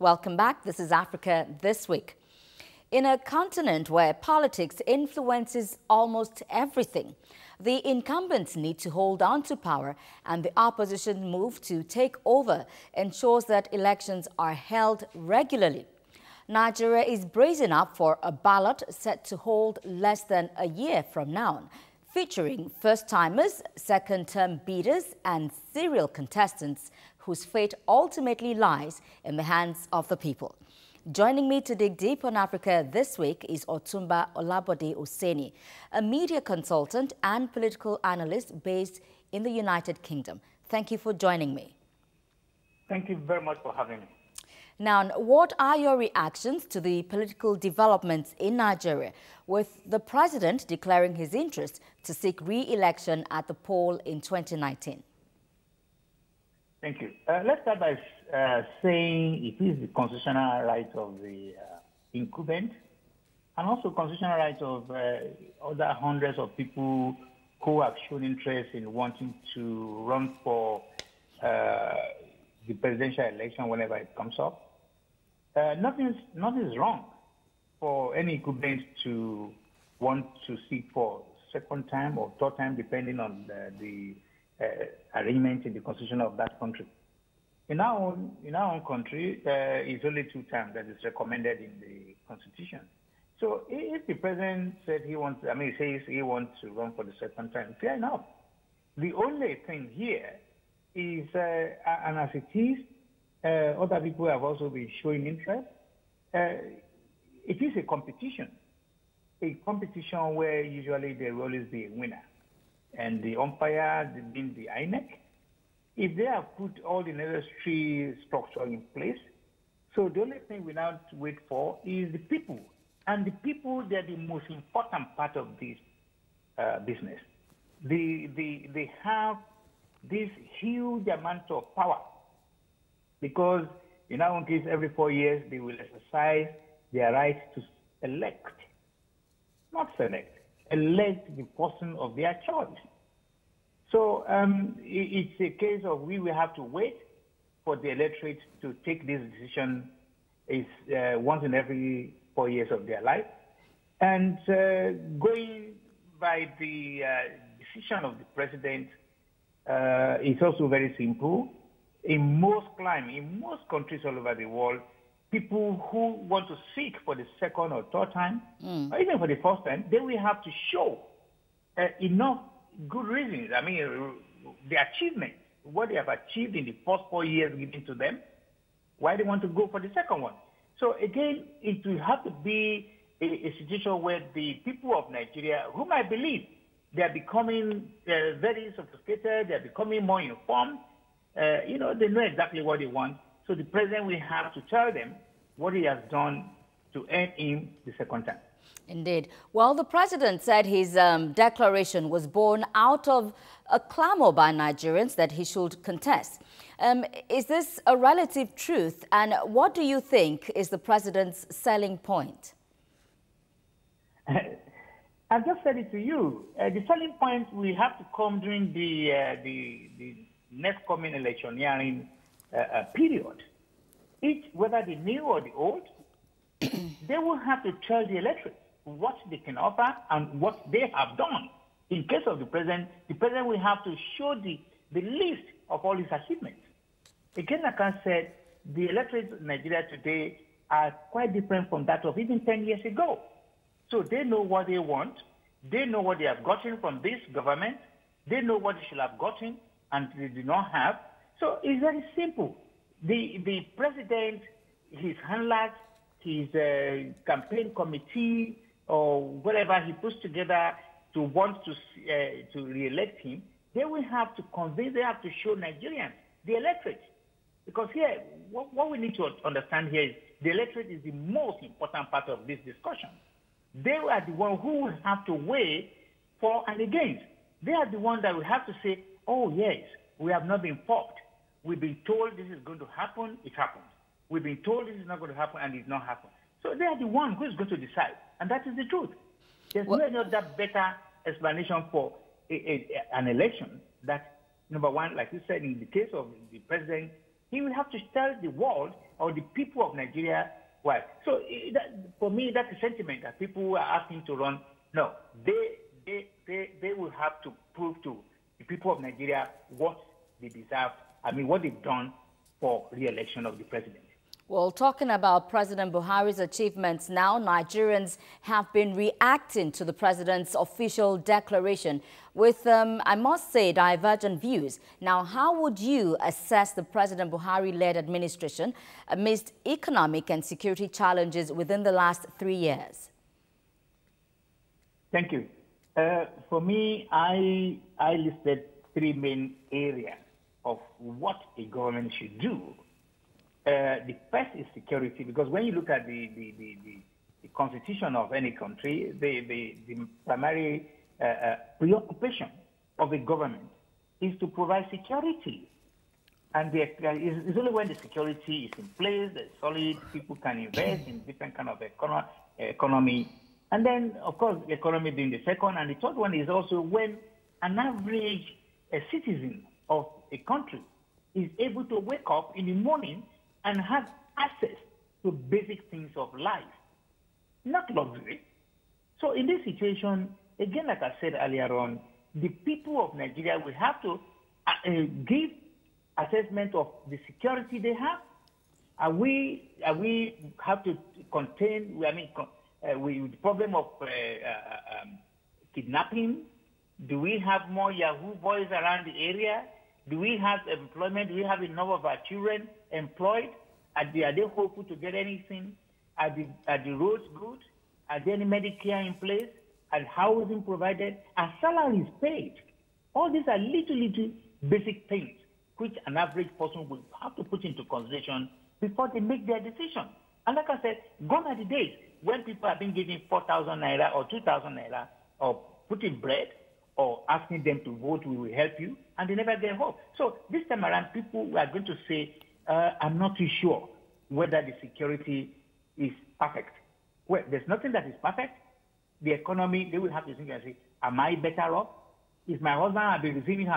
Welcome back. This is Africa This Week. In a continent where politics influences almost everything, the incumbents need to hold on to power, and the opposition move to take over ensures that elections are held regularly. Nigeria is bracing up for a ballot set to hold less than a year from now, featuring first-timers, second-term bidders, and serial contestants whose fate ultimately lies in the hands of the people. Joining me to dig deep on Africa This Week is Otumba Olabode Oseni, a media consultant and political analyst based in the United Kingdom. Thank you for joining me. Thank you very much for having me. Now, what are your reactions to the political developments in Nigeria, with the president declaring his interest to seek re-election at the poll in 2019? Thank you. Let's start by saying it is the constitutional right of the incumbent and also constitutional right of other hundreds of people who have shown interest in wanting to run for the presidential election whenever it comes up. Nothing is wrong for any incumbent to want to seek for second time or third time, depending on the arrangement in the constitution of that country. In our own country, it's only 2 times that is recommended in the constitution. So if the president said says he wants to run for the second time, fair enough. The only thing here is, and as it is, other people have also been showing interest. It is a competition where usually there will always be a winner. And the umpire, being the INEC, if they have put all the necessary structure in place, so the only thing we now have to wait for is the people. And the people, they're the most important part of this business. They have this huge amount of power because in our own case, every 4 years, they will exercise their right to elect, not select, elect the person of their choice. So it's a case of we will have to wait for the electorate to take this decision once in every 4 years of their life. And going by the decision of the president, it's also very simple. In most countries all over the world, people who want to seek for the second or third time, or even for the first time, they will have to show enough good reasons. I mean, the achievement, what they have achieved in the first 4 years given to them, why they want to go for the second one. So again, it will have to be a situation where the people of Nigeria, whom I believe they are becoming very sophisticated, they are becoming more informed, they know exactly what they want. So the president will have to tell them what he has done to earn him the second time. Indeed. Well, the president said his declaration was born out of a clamor by Nigerians that he should contest. Is this a relative truth? And what do you think is the president's selling point? I've just said it to you. The selling point will have to come during the next coming electioneering period. Whether the new or the old, they will have to tell the electorate what they can offer and what they have done. In case of the president will have to show the list of all his achievements. Again, like I said, the electorate of Nigeria today are quite different from that of even 10 years ago. So they know what they want. They know what they have gotten from this government. They know what they should have gotten and they do not have. So it's very simple. The president, his handlers, his campaign committee, or whatever he puts together to want to re-elect him, they will have to convince, they have to show Nigerians, the electorate. Because here, what we need to understand here is the electorate is the most important part of this discussion. They are the one who will have to weigh for and against. They are the ones that will have to say, oh yes, we have not been fobbed. We've been told this is going to happen, it happens. We've been told this is not going to happen, and it not happen. So they are the one who is going to decide, and that is the truth. There's no other better explanation for an election that, number one, like you said, in the case of the president, he will have to tell the world or the people of Nigeria why. So for me, that's the sentiment that people who are asking to run. No, they will have to prove to the people of Nigeria what they deserve. I mean, what they've done for re-election of the president. Well, talking about President Buhari's achievements now, Nigerians have been reacting to the president's official declaration with, I must say, divergent views. Now, how would you assess the President Buhari-led administration amidst economic and security challenges within the last 3 years? Thank you. For me, I listed 3 main areas of what a government should do. The first is security, because when you look at the constitution of any country, the primary preoccupation of the government is to provide security. And it's only when the security is in place, that solid, people can invest in different kind of economy. And then, of course, the economy being the second. And the third one is also when an average citizen of a country is able to wake up in the morning and have access to basic things of life, not luxury. So in this situation, again, like I said earlier on, the people of Nigeria will have to give assessment of the security they have. Are we have to contain? With the problem of kidnapping? Do we have more Yahoo boys around the area? Do we have employment? Do we have enough of our children employed? Are they hopeful to get anything? Are the roads good? Are there any Medicare in place? And housing provided? Are salaries paid? All these are little basic things which an average person will have to put into consideration before they make their decision. And like I said, gone are the days when people have been giving 4,000 naira or 2,000 naira or putting bread or asking them to vote, we will help you, and they never get hope. So this time around, people are going to say, I'm not too sure whether the security is perfect. Well, there's nothing that is perfect. The economy, they will have to think and say, am I better off? Is my husband have been receiving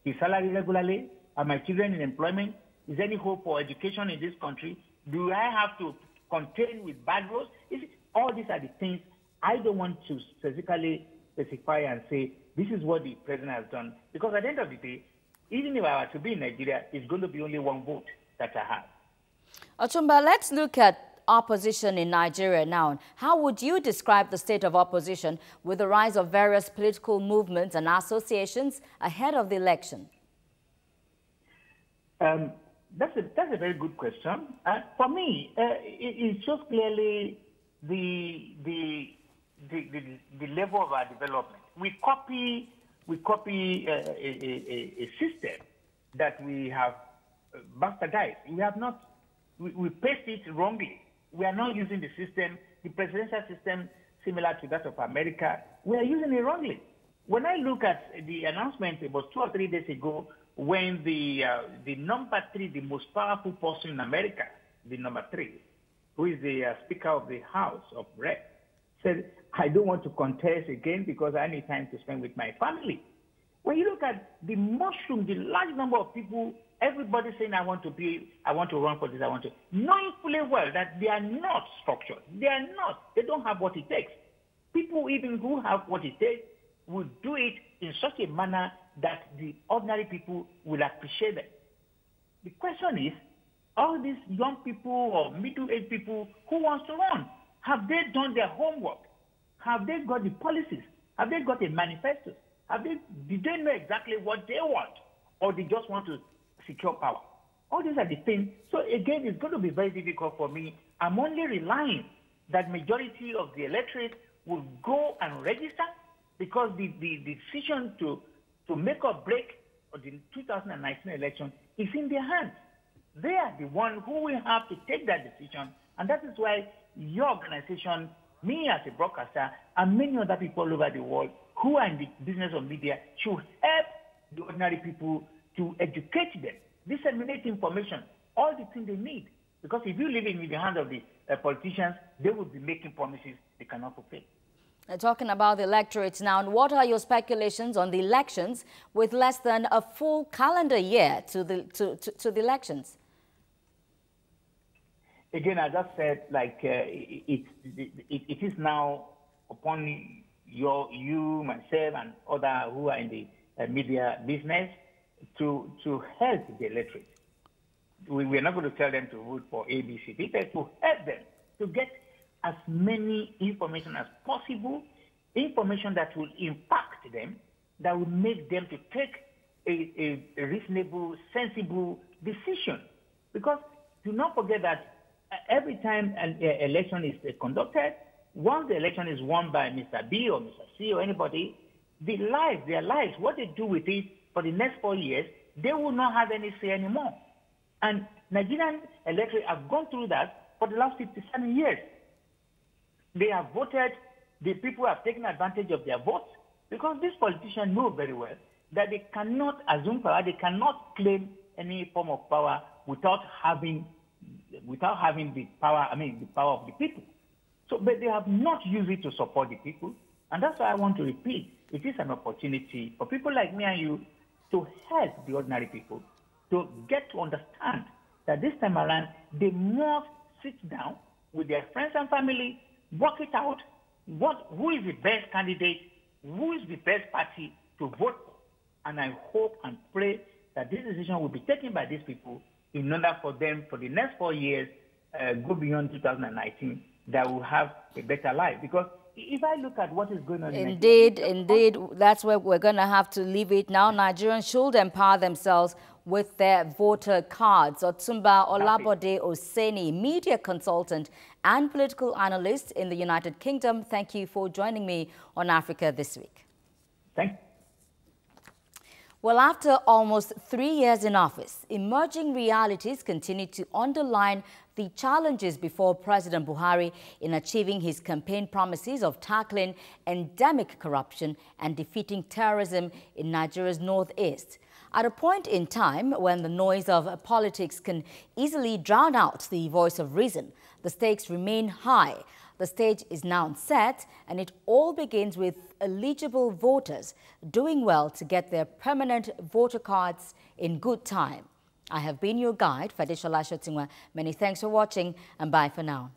his salary regularly? Are my children in employment? Is there any hope for education in this country? Do I have to contend with bad roads? All these are the things I don't want to specifically specify and say, this is what the president has done. Because at the end of the day, even if I were to be in Nigeria, it's going to be only one vote that I have. Otumba, let's look at opposition in Nigeria now. How would you describe the state of opposition with the rise of various political movements and associations ahead of the election? That's a very good question. For me, it shows clearly the level of our development. We copy a system that we have bastardized. We have not. We paste it wrongly. We are not using the system, the presidential system, similar to that of America. We are using it wrongly. When I look at the announcement about 2 or 3 days ago, when the number 3, the most powerful person in America, the number 3, who is the Speaker of the House of Reps, said, I don't want to contest again because I need time to spend with my family. When you look at the mushroom, the large number of people, everybody saying, I want to run for this, knowing fully well that they are not structured. They don't have what it takes. People even who have what it takes will do it in such a manner that the ordinary people will appreciate them. The question is, all these young people or middle-aged people who want to run, have they done their homework? Have they got the policies? Have they got a manifesto? Did they know exactly what they want? Or they just want to secure power? All these are the things. So again, it's going to be very difficult for me. I'm only relying that majority of the electorate will go and register, because the decision to make or break the 2019 election is in their hands. They are the one who will have to take that decision. And that is why your organization, me as a broadcaster, and many other people all over the world who are in the business of media should help the ordinary people to educate them, disseminate information, all the things they need. Because if you leave it in the hands of the politicians, they will be making promises they cannot fulfill. Talking about the electorate now, what are your speculations on the elections with less than a full calendar year to the elections? again, as I said, like it is now upon you, myself, and other who are in the media business to help the electorate. We're not going to tell them to vote for A, B, C, D, but to help them to get as many information as possible, information that will impact them, that will make them to take a reasonable, sensible decision. Because do not forget that every time an election is conducted, once the election is won by Mr. B or Mr. C or anybody, their lives, what they do with it for the next 4 years, they will not have any say anymore. And Nigerian electorate have gone through that for the last 57 years. They have voted, the people have taken advantage of their votes, because these politicians know very well that they cannot assume power, they cannot claim any form of power without having the power, the power of the people. So, but they have not used it to support the people. And that's why I want to repeat, it is an opportunity for people like me and you to help the ordinary people to get to understand that this time around, they must sit down with their friends and family, work it out, who is the best candidate, who is the best party to vote for. And I hope and pray that this decision will be taken by these people in order for them, for the next 4 years, go beyond 2019, that will have a better life. Because if I look at what is going on indeed, that's where we're going to have to leave it now. Nigerians should empower themselves with their voter cards. Otumba Olabode Oseni, media consultant and political analyst in the United Kingdom, thank you for joining me on Africa This Week. Thank you. Well, after almost 3 years in office, emerging realities continue to underline the challenges before President Buhari in achieving his campaign promises of tackling endemic corruption and defeating terrorism in Nigeria's northeast. At a point in time when the noise of politics can easily drown out the voice of reason, the stakes remain high. The stage is now set, and it all begins with eligible voters doing well to get their permanent voter cards in good time. I have been your guide, Fadishola Shotingwa. Many thanks for watching, and bye for now.